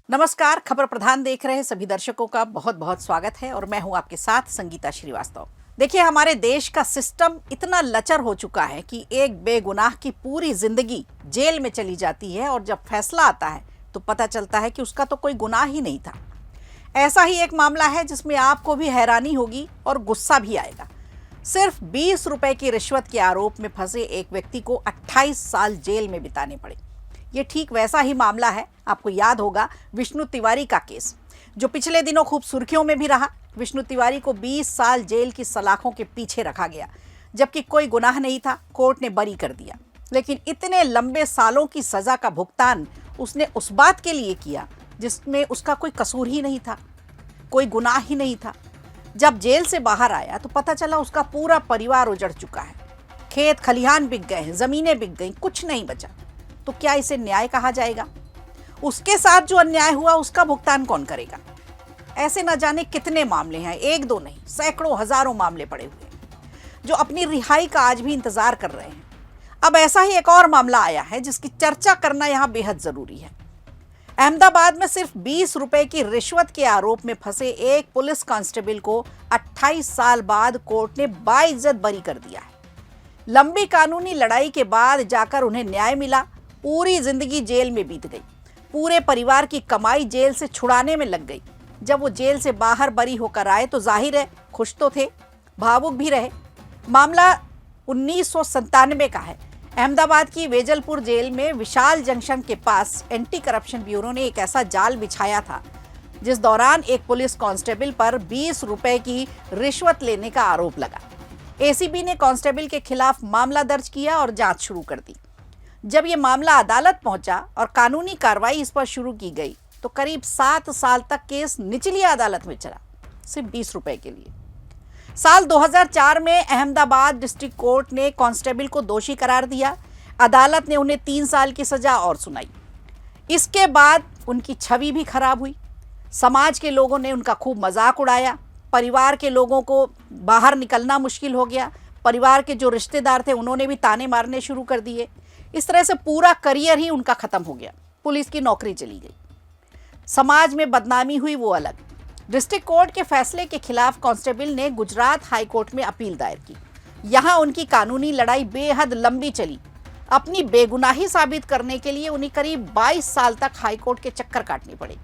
नमस्कार। खबर प्रधान देख रहे सभी दर्शकों का बहुत बहुत स्वागत है और मैं हूं आपके साथ संगीता श्रीवास्तव। देखिए, हमारे देश का सिस्टम इतना लचर हो चुका है कि एक बेगुनाह की पूरी जिंदगी जेल में चली जाती है और जब फैसला आता है तो पता चलता है कि उसका तो कोई गुनाह ही नहीं था। ऐसा ही एक मामला है जिसमें आपको भी हैरानी होगी और गुस्सा भी आएगा। सिर्फ 20 रुपए की रिश्वत के आरोप में फंसे एक व्यक्ति को 28 साल जेल में बिताने पड़े। ये ठीक वैसा ही मामला है, आपको याद होगा विष्णु तिवारी का केस, जो पिछले दिनों खूब सुर्खियों में भी रहा। विष्णु तिवारी को 20 साल जेल की सलाखों के पीछे रखा गया, जबकि कोई गुनाह नहीं था। कोर्ट ने बरी कर दिया, लेकिन इतने लंबे सालों की सजा का भुगतान उसने उस बात के लिए किया जिसमें उसका कोई कसूर ही नहीं था, कोई गुनाह ही नहीं था। जब जेल से बाहर आया तो पता चला उसका पूरा परिवार उजड़ चुका है। खेत खलिहान बिक गए हैं, जमीनें बिक गई, कुछ नहीं बचा। तो क्या इसे न्याय कहा जाएगा? उसके साथ जो अन्याय हुआ उसका भुगतान कौन करेगा? ऐसे न जाने कितने मामले हैं, एक दो नहीं, सैकड़ों हजारों मामले पड़े हुए हैं जो अपनी रिहाई का आज भी इंतजार कर रहे हैं। अब ऐसा ही एक और मामला आया है जिसकी चर्चा करना यहाँ बेहद जरूरी है। अहमदाबाद में सिर्फ 20 रुपए की रिश्वत के आरोप में फंसे एक पुलिस कांस्टेबल को 28 साल बाद कोर्ट ने बाइज्जत बरी कर दिया है। लंबी कानूनी लड़ाई के बाद जाकर उन्हें न्याय मिला। पूरी जिंदगी जेल में बीत गई, पूरे परिवार की कमाई जेल से छुड़ाने में लग गई। जब वो जेल से बाहर बरी होकर आए तो जाहिर है खुश तो थे, भावुक भी रहे। मामला 1997 का है। अहमदाबाद की वेजलपुर जेल में विशाल जंक्शन के पास एंटी करप्शन ब्यूरो ने एक ऐसा जाल बिछाया था जिस दौरान एक पुलिस कांस्टेबल पर 20 रुपए की रिश्वत लेने का आरोप लगा। एसीबी ने कांस्टेबल के खिलाफ मामला दर्ज किया और जांच शुरू कर दी। जब ये मामला अदालत पहुंचा और कानूनी कार्रवाई इस पर शुरू की गई तो करीब 7 साल तक केस निचली अदालत में चला, सिर्फ 20 रुपए के लिए। साल 2004 में अहमदाबाद डिस्ट्रिक्ट कोर्ट ने कांस्टेबल को दोषी करार दिया। अदालत ने उन्हें 3 साल की सजा और सुनाई। इसके बाद उनकी छवि भी खराब हुई। समाज के लोगों ने उनका खूब मजाक उड़ाया। परिवार के लोगों को बाहर निकलना मुश्किल हो गया। परिवार के जो रिश्तेदार थे उन्होंने भी ताने मारने शुरू कर दिए। इस तरह से पूरा करियर ही उनका खत्म हो गया। पुलिस की नौकरी चली गई, समाज में बदनामी हुई वो अलग। डिस्ट्रिक्ट कोर्ट के फैसले के खिलाफ कांस्टेबल ने गुजरात हाई कोर्ट में अपील दायर की। यहां उनकी कानूनी लड़ाई बेहद लंबी चली। अपनी बेगुनाही साबित करने के लिए उन्हें करीब 22 साल तक हाई कोर्ट के चक्कर काटने पड़े।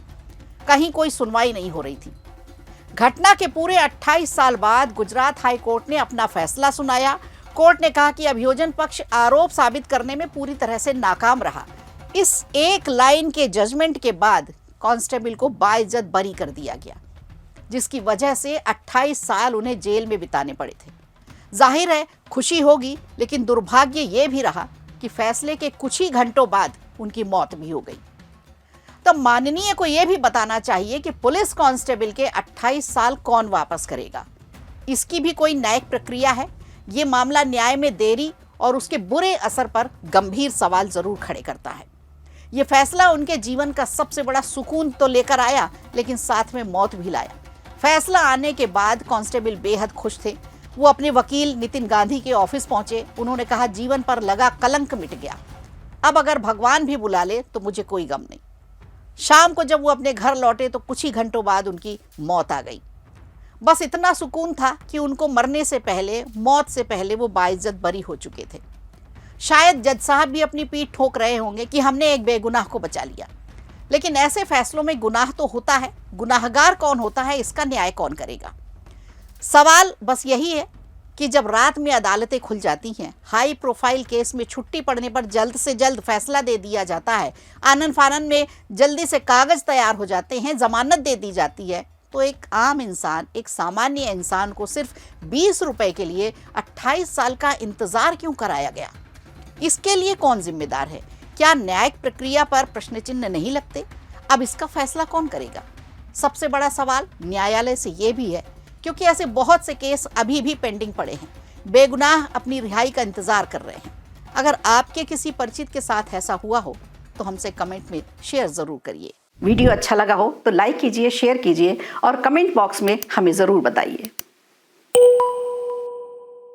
कहीं कोई सुनवाई नहीं हो रही थी। घटना के पूरे 28 साल बाद गुजरात हाई कोर्ट ने अपना फैसला सुनाया। कोर्ट ने कहा कि अभियोजन पक्ष आरोप साबित करने में पूरी तरह से नाकाम रहा। इस एक लाइन के जजमेंट के बाद कांस्टेबल को बाइज्जत बरी कर दिया गया, जिसकी वजह से 28 साल उन्हें जेल में बिताने पड़े थे। जाहिर है खुशी होगी, लेकिन दुर्भाग्य ये भी रहा कि फैसले के कुछ ही घंटों बाद उनकी मौत भी हो गई। तो माननीय को यह भी बताना चाहिए कि पुलिस कांस्टेबल के 28 साल कौन वापस करेगा? इसकी भी कोई न्यायिक प्रक्रिया है? ये मामला न्याय में देरी और उसके बुरे असर पर गंभीर सवाल जरूर खड़े करता है। ये फैसला उनके जीवन का सबसे बड़ा सुकून तो लेकर आया, लेकिन साथ में मौत भी लाया। फैसला आने के बाद कांस्टेबल बेहद खुश थे। वो अपने वकील नितिन गांधी के ऑफिस पहुंचे। उन्होंने कहा, जीवन पर लगा कलंक मिट गया, अब अगर भगवान भी बुला ले तो मुझे कोई गम नहीं। शाम को जब वो अपने घर लौटे तो कुछ ही घंटों बाद उनकी मौत आ गई। बस इतना सुकून था कि उनको मरने से पहले, मौत से पहले वो बाइज्जत बरी हो चुके थे। शायद जज साहब भी अपनी पीठ ठोक रहे होंगे कि हमने एक बेगुनाह को बचा लिया। लेकिन ऐसे फैसलों में गुनाह तो होता है, गुनाहगार कौन होता है, इसका न्याय कौन करेगा? सवाल बस यही है कि जब रात में अदालतें खुल जाती हैं, हाई प्रोफाइल केस में छुट्टी पड़ने पर जल्द से जल्द फैसला दे दिया जाता है, आनन फानन में जल्दी से कागज तैयार हो जाते हैं, जमानत दे दी जाती है, तो एक आम इंसान, एक सामान्य इंसान को सिर्फ 20 रुपए के लिए 28 साल का इंतजार क्यों कराया गया? इसके लिए कौन जिम्मेदार है? क्या न्यायिक प्रक्रिया पर प्रश्न चिन्ह नहीं लगते? अब इसका फैसला कौन करेगा? सबसे बड़ा सवाल न्यायालय से ये भी है, क्योंकि ऐसे बहुत से केस अभी भी पेंडिंग पड़े हैं। बेगुनाह अपनी रिहाई का इंतजार कर रहे हैं। अगर आपके किसी परिचित के साथ ऐसा हुआ हो तो हमसे कमेंट में शेयर जरूर करिए। वीडियो अच्छा लगा हो तो लाइक कीजिए, शेयर कीजिए और कमेंट बॉक्स में हमें जरूर बताइए।